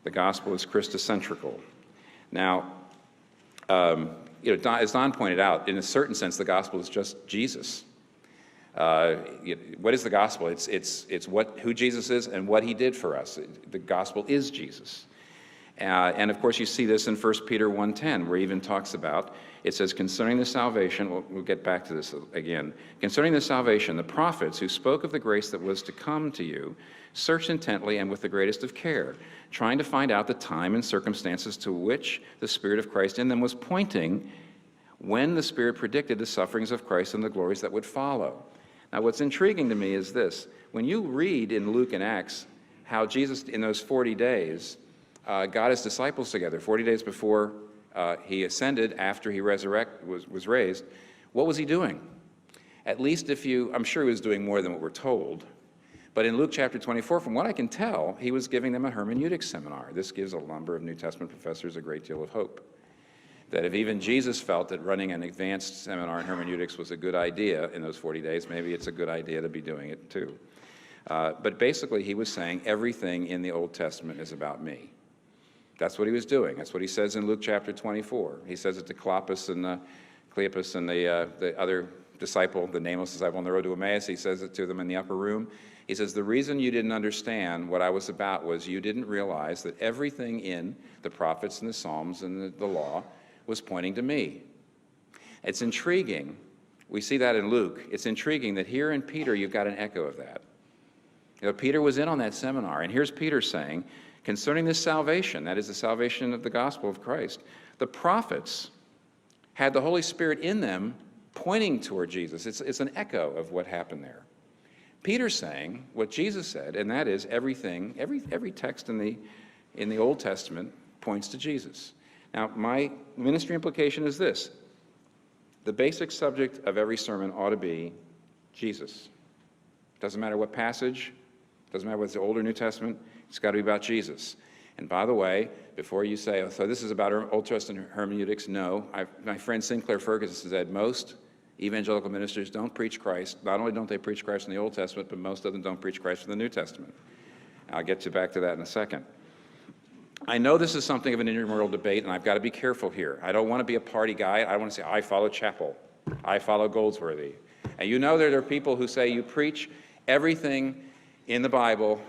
The gospel is Christocentrical. Now, as Don pointed out, in a certain sense, the gospel is just Jesus. What is the gospel? It's who Jesus is and what he did for us. The gospel is Jesus. And of course, you see this in 1 Peter 1:10, where he even talks about, it says, concerning the salvation, we'll get back to this again, concerning the salvation, the prophets who spoke of the grace that was to come to you searched intently and with the greatest of care, trying to find out the time and circumstances to which the Spirit of Christ in them was pointing when the Spirit predicted the sufferings of Christ and the glories that would follow. Now, what's intriguing to me is this. When you read in Luke and Acts how Jesus, in those 40 days, got his disciples together, 40 days before he ascended, after he was raised, what was he doing? At least I'm sure he was doing more than what we're told. But in Luke chapter 24, from what I can tell, he was giving them a hermeneutics seminar. This gives a number of New Testament professors a great deal of hope. That if even Jesus felt that running an advanced seminar in hermeneutics was a good idea in those 40 days, maybe it's a good idea to be doing it too. But basically, he was saying everything in the Old Testament is about me. That's what he was doing. That's what he says in Luke chapter 24. He says it to Cleopas and the other disciple, the nameless disciple on the road to Emmaus. He says it to them in the upper room. He says, the reason you didn't understand what I was about was you didn't realize that everything in the prophets and the Psalms and the law was pointing to me. It's intriguing. We see that in Luke. It's intriguing that here in Peter, you've got an echo of that. Peter was in on that seminar, and here's Peter saying, concerning this salvation, that is the salvation of the gospel of Christ, the prophets had the Holy Spirit in them pointing toward Jesus. It's an echo of what happened there. Peter's saying what Jesus said, and that is every text in the Old Testament points to Jesus. Now, my ministry implication is this. The basic subject of every sermon ought to be Jesus. Doesn't matter what passage, doesn't matter whether it's the Old or New Testament, it's got to be about Jesus. And by the way, before you say, so this is about Old Testament hermeneutics, no. My friend Sinclair Ferguson said most evangelical ministers don't preach Christ. Not only don't they preach Christ in the Old Testament, but most of them don't preach Christ in the New Testament. I'll get back to that in a second. I know this is something of an intramural debate, and I've got to be careful here. I don't want to be a party guy. I want to say, I follow Chappell. I follow Goldsworthy. And you know there are people who say you preach everything in the Bible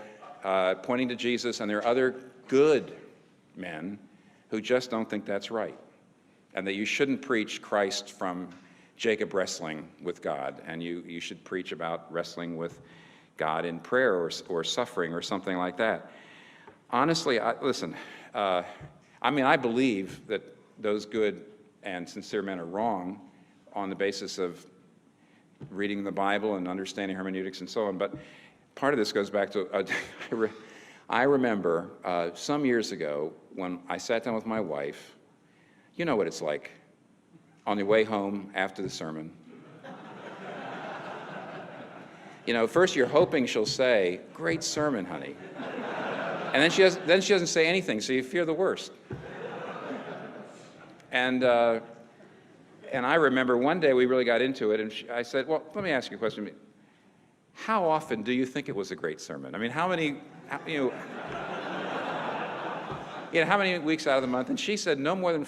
pointing to Jesus, and there are other good men who just don't think that's right, and that you shouldn't preach Christ from Jacob wrestling with God, and you should preach about wrestling with God in prayer or suffering or something like that. Honestly, I believe that those good and sincere men are wrong on the basis of reading the Bible and understanding hermeneutics and so on, but part of this goes back to, I remember some years ago when I sat down with my wife. You know what it's like on the way home after the sermon. First you're hoping she'll say, great sermon, honey. And then she doesn't say anything, so you fear the worst. And I remember one day we really got into it, and I said, well, let me ask you a question. How often do you think it was a great sermon? I mean, how many weeks out of the month? And she said no more than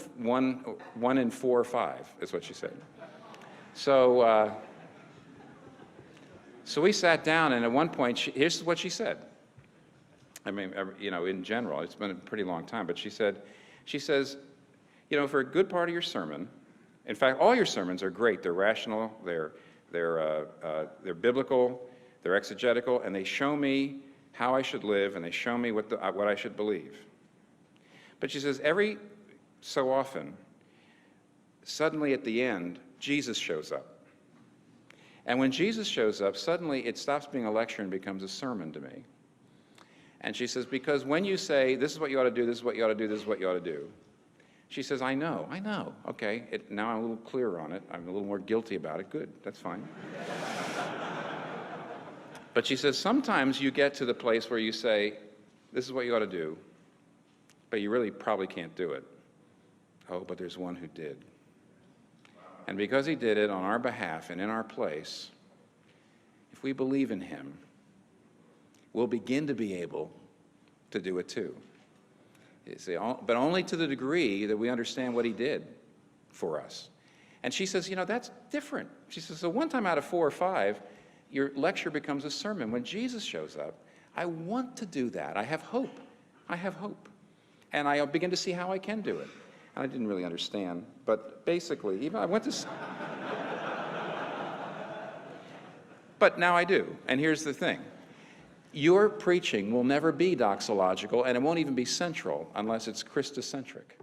one in 4 or 5 is what she said. So we sat down, and at one point, here's what she said. I mean, in general, it's been a pretty long time, but she says, for a good part of your sermon, in fact, all your sermons are great. They're rational, they're biblical, they're exegetical, and they show me how I should live, and they show me what I should believe. But she says, every so often, suddenly at the end, Jesus shows up. And when Jesus shows up, suddenly it stops being a lecture and becomes a sermon to me. And she says, because when you say, this is what you ought to do, this is what you ought to do, this is what you ought to do, she says, I know, okay, now I'm a little clearer on it, I'm a little more guilty about it, good, that's fine. But she says, sometimes you get to the place where you say, this is what you ought to do, but you really probably can't do it. Oh, but there's one who did. And because he did it on our behalf and in our place, if we believe in him, we'll begin to be able to do it too. You see, but only to the degree that we understand what he did for us. And she says, that's different. She says, so 1 time out of 4 or 5, your lecture becomes a sermon. When Jesus shows up, I want to do that. I have hope. I have hope. And I begin to see how I can do it. And I didn't really understand, but basically, even I went to... But now I do. And here's the thing. Your preaching will never be doxological, and it won't even be central unless it's Christocentric.